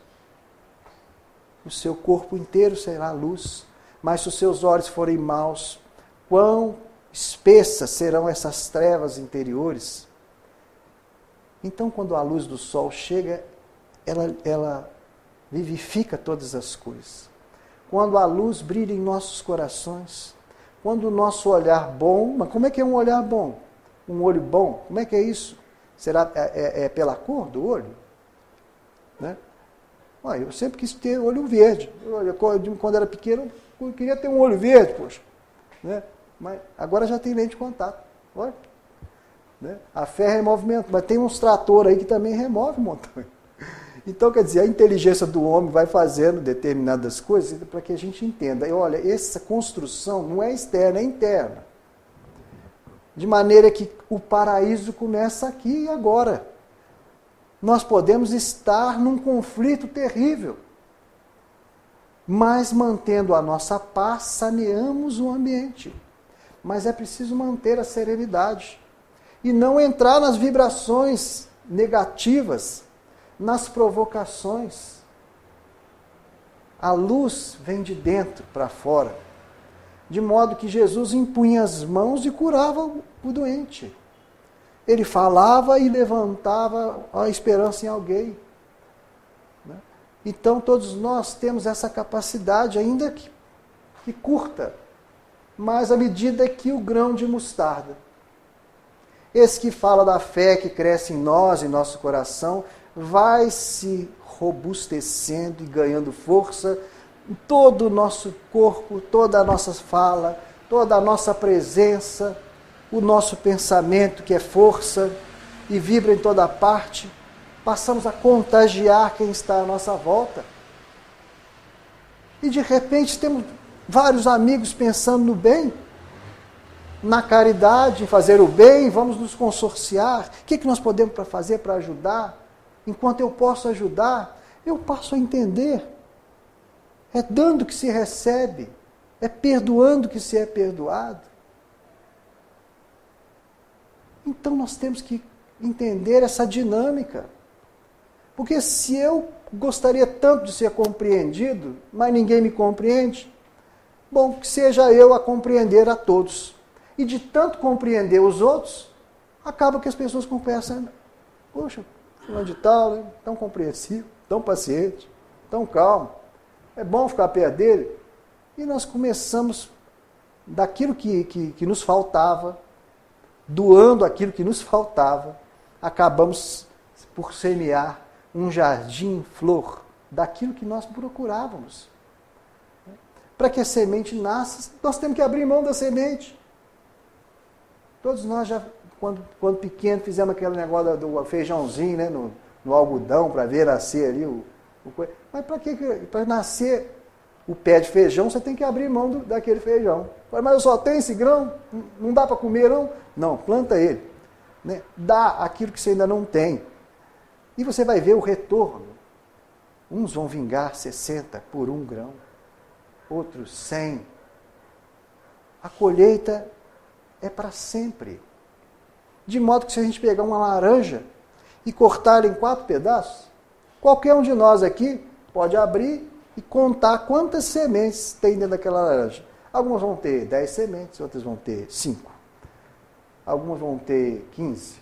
o seu corpo inteiro será luz. Mas se os seus olhos forem maus, quão espessas serão essas trevas interiores? Então, quando a luz do sol chega, ela vivifica todas as coisas. Quando a luz brilha em nossos corações, quando o nosso olhar bom, mas como é que é um olhar bom? Um olho bom, como é que é isso? Será pela cor do olho? Né? Eu sempre quis ter olho verde. Quando era pequeno, eu queria ter um olho verde, poxa. Né? Mas agora já tem lente de contato. Olha. Né? A fé remove montanha, mas tem uns tratores aí que também remove montanha. Então, quer dizer, a inteligência do homem vai fazendo determinadas coisas para que a gente entenda. E olha, essa construção não é externa, é interna. De maneira que o paraíso começa aqui e agora. Nós podemos estar num conflito terrível, mas mantendo a nossa paz, saneamos o ambiente. Mas é preciso manter a serenidade e não entrar nas vibrações negativas, nas provocações. A luz vem de dentro para fora, de modo que Jesus impunha as mãos e curava o doente. Ele falava e levantava a esperança em alguém. Né? Então todos nós temos essa capacidade, ainda que curta, mas à medida que o grão de mostarda. Esse que fala da fé que cresce em nós, em nosso coração, vai se robustecendo e ganhando força em todo o nosso corpo, toda a nossa fala, toda a nossa presença, o nosso pensamento, que é força, e vibra em toda parte. Passamos a contagiar quem está à nossa volta. E de repente temos vários amigos pensando no bem, na caridade, em fazer o bem, vamos nos consorciar. O que nós podemos fazer para ajudar? Enquanto eu posso ajudar, eu passo a entender. É dando que se recebe, é perdoando que se é perdoado. Então nós temos que entender essa dinâmica. Porque se eu gostaria tanto de ser compreendido, mas ninguém me compreende, bom, que seja eu a compreender a todos. E de tanto compreender os outros, acaba que as pessoas começam, poxa, fulano de tal, né? Tão compreensivo, tão paciente, tão calmo, é bom ficar perto dele. E nós começamos daquilo que nos faltava, doando aquilo que nos faltava, acabamos por semear um jardim em flor daquilo que nós procurávamos. Para que a semente nasça, nós temos que abrir mão da semente. Todos nós já, quando pequeno, fizemos aquele negócio do feijãozinho, né, no algodão, para ver nascer ali mas para nascer o pé de feijão, você tem que abrir mão daquele feijão. Mas eu só tenho esse grão, não dá para comer não? Não, planta ele. Né? Dá aquilo que você ainda não tem. E você vai ver o retorno. Uns vão vingar 60 por 1 grão, outros 100. A colheita é para sempre. De modo que se a gente pegar uma laranja e cortar ela em 4 pedaços, qualquer um de nós aqui pode abrir e contar quantas sementes tem dentro daquela laranja. Algumas vão ter 10 sementes, outras vão ter 5. Algumas vão ter 15.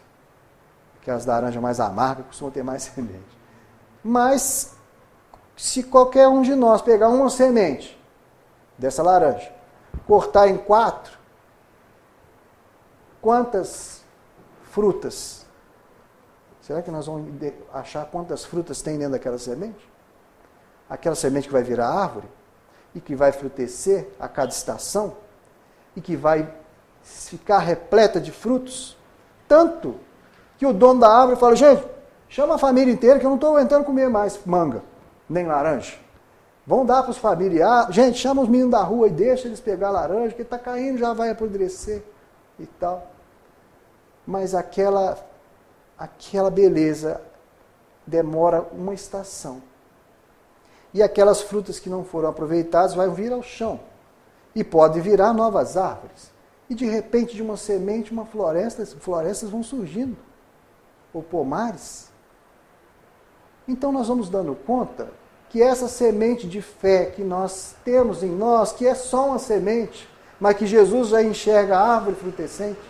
Que as laranjas mais amargas costumam ter mais semente. Mas, se qualquer um de nós pegar uma semente dessa laranja, cortar em 4, quantas frutas? Será que nós vamos achar quantas frutas tem dentro daquela semente? Aquela semente que vai virar árvore e que vai frutecer a cada estação e que vai ficar repleta de frutos, tanto que o dono da árvore fala, gente, chama a família inteira que eu não estou aguentando comer mais manga, nem laranja. Vão dar para os familiares, gente, chama os meninos da rua e deixa eles pegar laranja, que está caindo, já vai apodrecer e tal. Mas aquela beleza demora uma estação. E aquelas frutas que não foram aproveitadas vão vir ao chão. E podem virar novas árvores. E de repente, de uma semente, uma floresta, florestas vão surgindo. Ou pomares. Então nós vamos dando conta que essa semente de fé que nós temos em nós, que é só uma semente, mas que Jesus já enxerga a árvore frutescente,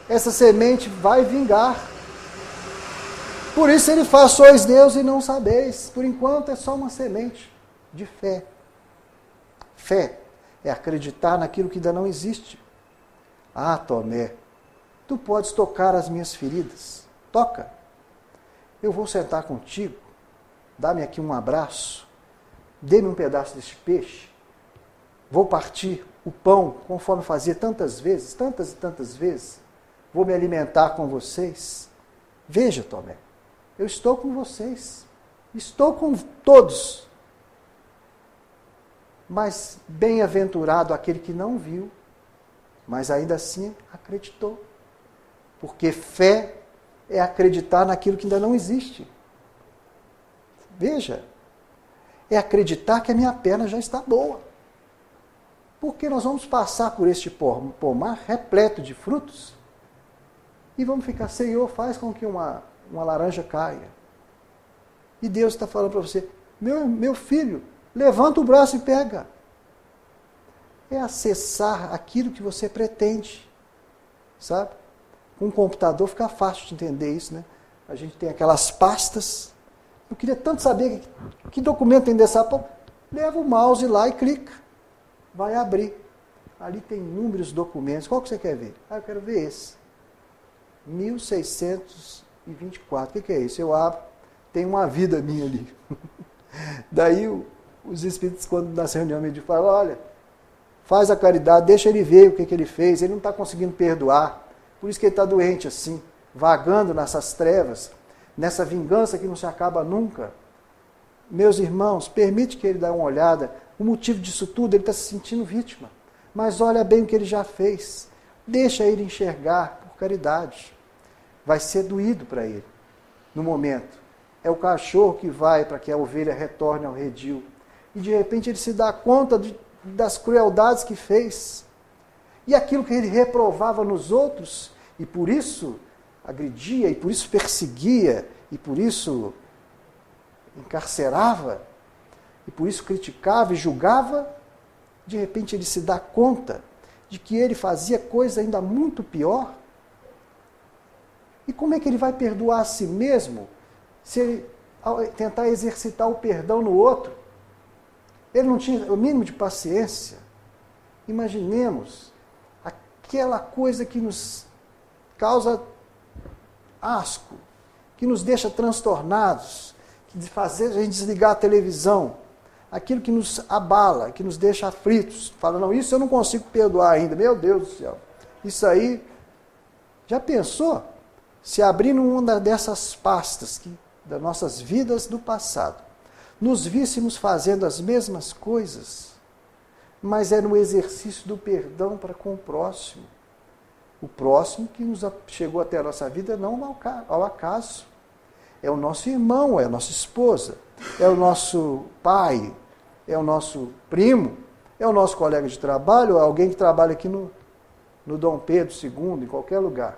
essa semente vai vingar. Por isso ele faz, sois Deus e não sabeis. Por enquanto é só uma semente de fé. Fé é acreditar naquilo que ainda não existe. Ah, Tomé, tu podes tocar as minhas feridas. Toca. Eu vou sentar contigo, dá-me aqui um abraço, dê-me um pedaço desse peixe, vou partir o pão, conforme fazia tantas vezes, tantas e tantas vezes, vou me alimentar com vocês. Veja, Tomé, eu estou com vocês, estou com todos, mas bem-aventurado aquele que não viu, mas ainda assim acreditou, porque fé é acreditar naquilo que ainda não existe. Veja, é acreditar que a minha perna já está boa. Porque nós vamos passar por este pomar repleto de frutos e vamos ficar, Senhor, faz com que uma laranja caia. E Deus está falando para você, meu filho, levanta o braço e pega. É acessar aquilo que você pretende, sabe? Com um computador fica fácil de entender isso, né? A gente tem aquelas pastas. Eu queria tanto saber que documento tem dessa pasta. Leva o mouse lá e clica. Vai abrir. Ali tem inúmeros documentos. Qual que você quer ver? Ah, eu quero ver esse. 1624. O que é isso? Eu abro. tem uma vida minha ali. Daí os espíritos, quando na reunião me falam, olha, faz a caridade, deixa ele ver o que ele fez, ele não está conseguindo perdoar, por isso que ele está doente assim, vagando nessas trevas, nessa vingança que não se acaba nunca. Meus irmãos, permite que ele dê uma olhada, o motivo disso tudo, ele está se sentindo vítima, mas olha bem o que ele já fez, deixa ele enxergar por caridade, vai ser doído para ele, no momento. É o cachorro que vai para que a ovelha retorne ao redil, e de repente ele se dá conta das crueldades que fez, e aquilo que ele reprovava nos outros, e por isso agredia, e por isso perseguia, e por isso encarcerava, e por isso criticava e julgava, de repente ele se dá conta de que ele fazia coisa ainda muito pior. E como é que ele vai perdoar a si mesmo se ele tentar exercitar o perdão no outro? Ele não tinha o mínimo de paciência. Imaginemos aquela coisa que nos causa asco, que nos deixa transtornados, que faz a gente desligar a televisão, aquilo que nos abala, que nos deixa aflitos. Fala, não, isso eu não consigo perdoar ainda. Meu Deus do céu. Isso aí, já pensou? Se abrir numa dessas pastas das nossas vidas do passado, nos víssemos fazendo as mesmas coisas, mas é no exercício do perdão para com o próximo. O próximo que chegou até a nossa vida não ao acaso. É o nosso irmão, é a nossa esposa, é o nosso pai, é o nosso primo, é o nosso colega de trabalho, é alguém que trabalha aqui no Dom Pedro II, em qualquer lugar.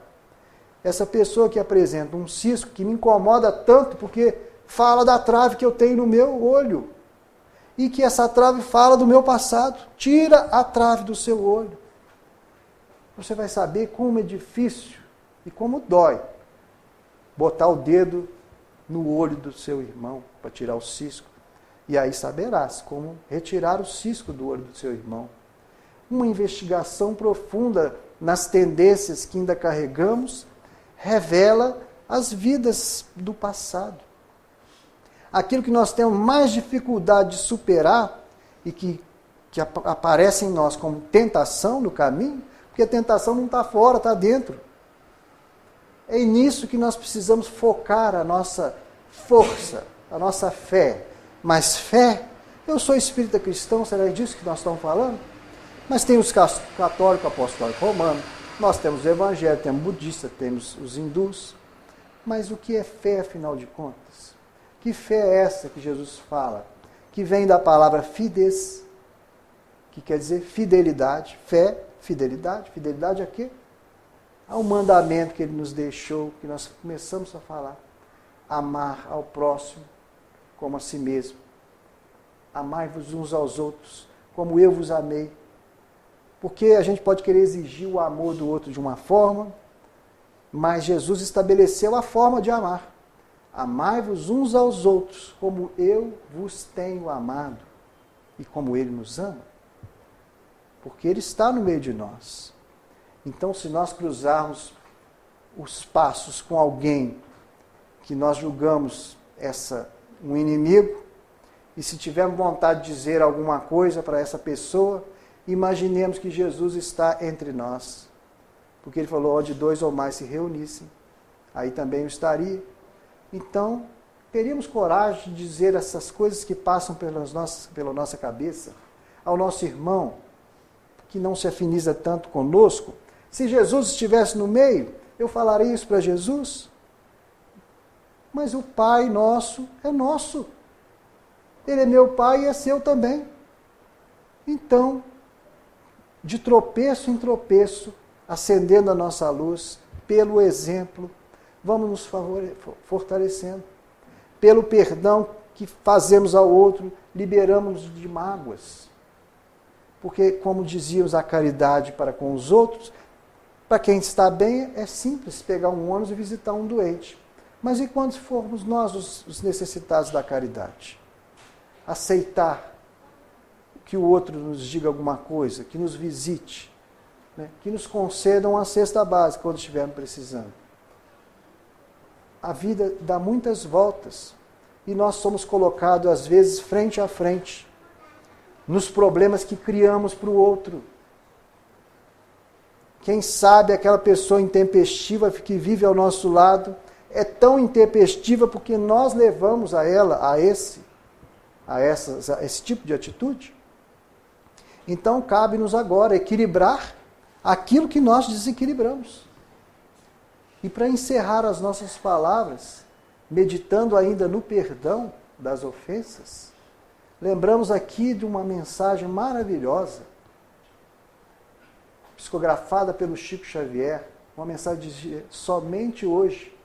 Essa pessoa que apresenta um cisco que me incomoda tanto porque fala da trave que eu tenho no meu olho. E que essa trave fala do meu passado. Tira a trave do seu olho. Você vai saber como é difícil e como dói botar o dedo no olho do seu irmão para tirar o cisco. E aí saberás como retirar o cisco do olho do seu irmão. Uma investigação profunda nas tendências que ainda carregamos revela as vidas do passado. Aquilo que nós temos mais dificuldade de superar e que aparece em nós como tentação no caminho, porque a tentação não está fora, está dentro. É nisso que nós precisamos focar a nossa força, a nossa fé. Mas fé, eu sou espírita cristão, será disso que nós estamos falando? Mas tem os católicos, apostólicos romanos, nós temos o evangelho, temos budistas, temos os hindus. Mas o que é fé, afinal de contas? Que fé é essa que Jesus fala? Que vem da palavra fides, que quer dizer fidelidade. Fé, fidelidade. Fidelidade a quê? Ao mandamento que ele nos deixou, que nós começamos a falar. Amar ao próximo como a si mesmo. Amai-vos uns aos outros, como eu vos amei. Porque a gente pode querer exigir o amor do outro de uma forma, mas Jesus estabeleceu a forma de amar. Amai-vos uns aos outros, como eu vos tenho amado e como Ele nos ama. Porque Ele está no meio de nós. Então, se nós cruzarmos os passos com alguém que nós julgamos um inimigo, e se tivermos vontade de dizer alguma coisa para essa pessoa, imaginemos que Jesus está entre nós. Porque Ele falou, onde dois ou mais se reunissem, aí também eu estaria. Então, teríamos coragem de dizer essas coisas que passam pela nossa cabeça ao nosso irmão, que não se afiniza tanto conosco. Se Jesus estivesse no meio, eu falaria isso para Jesus? Mas o Pai nosso é nosso. Ele é meu Pai e é seu também. Então, de tropeço em tropeço, acendendo a nossa luz, pelo exemplo, vamos nos fortalecendo. Pelo perdão que fazemos ao outro, liberamos-nos de mágoas. Porque, como dizíamos, a caridade para com os outros, para quem está bem, é simples pegar um ônibus e visitar um doente. Mas e quando formos nós os necessitados da caridade? Aceitar que o outro nos diga alguma coisa, que nos visite, né? Que nos concedam uma cesta básica quando estivermos precisando. A vida dá muitas voltas. e nós somos colocados, às vezes, frente a frente, nos problemas que criamos para o outro. Quem sabe aquela pessoa intempestiva que vive ao nosso lado é tão intempestiva porque nós levamos a ela a esse tipo de atitude? Então, cabe-nos agora equilibrar aquilo que nós desequilibramos. E para encerrar as nossas palavras, meditando ainda no perdão das ofensas, lembramos aqui de uma mensagem maravilhosa, psicografada pelo Chico Xavier, uma mensagem de somente hoje,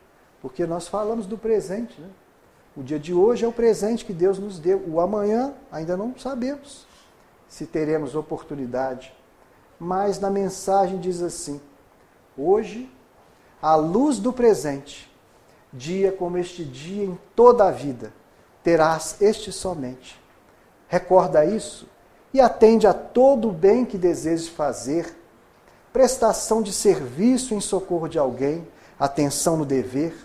porque nós falamos do presente, né? O dia de hoje é o presente que Deus nos deu, o amanhã ainda não sabemos se teremos oportunidade, mas na mensagem diz assim: hoje, à luz do presente, dia como este dia em toda a vida, terás este somente. Recorda isso e atende a todo o bem que desejes fazer, prestação de serviço em socorro de alguém, atenção no dever,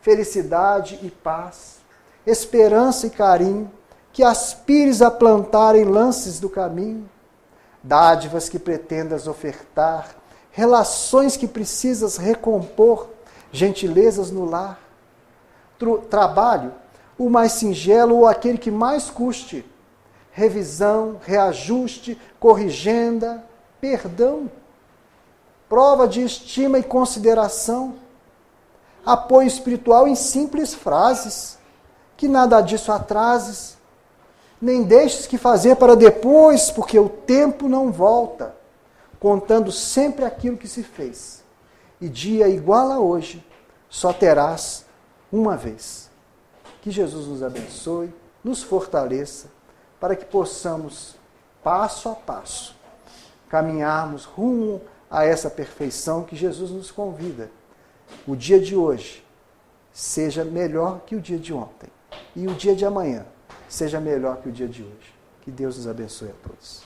felicidade e paz, esperança e carinho, que aspires a plantar em lances do caminho, dádivas que pretendas ofertar, relações que precisas recompor, gentilezas no lar, trabalho, o mais singelo ou aquele que mais custe, revisão, reajuste, corrigenda, perdão, prova de estima e consideração, apoio espiritual em simples frases, que nada disso atrases, nem deixes que fazer para depois, porque o tempo não volta, contando sempre aquilo que se fez. E dia igual a hoje, só terás uma vez. Que Jesus nos abençoe, nos fortaleça, para que possamos, passo a passo, caminharmos rumo a essa perfeição que Jesus nos convida. O dia de hoje seja melhor que o dia de ontem. E o dia de amanhã seja melhor que o dia de hoje. Que Deus nos abençoe a todos.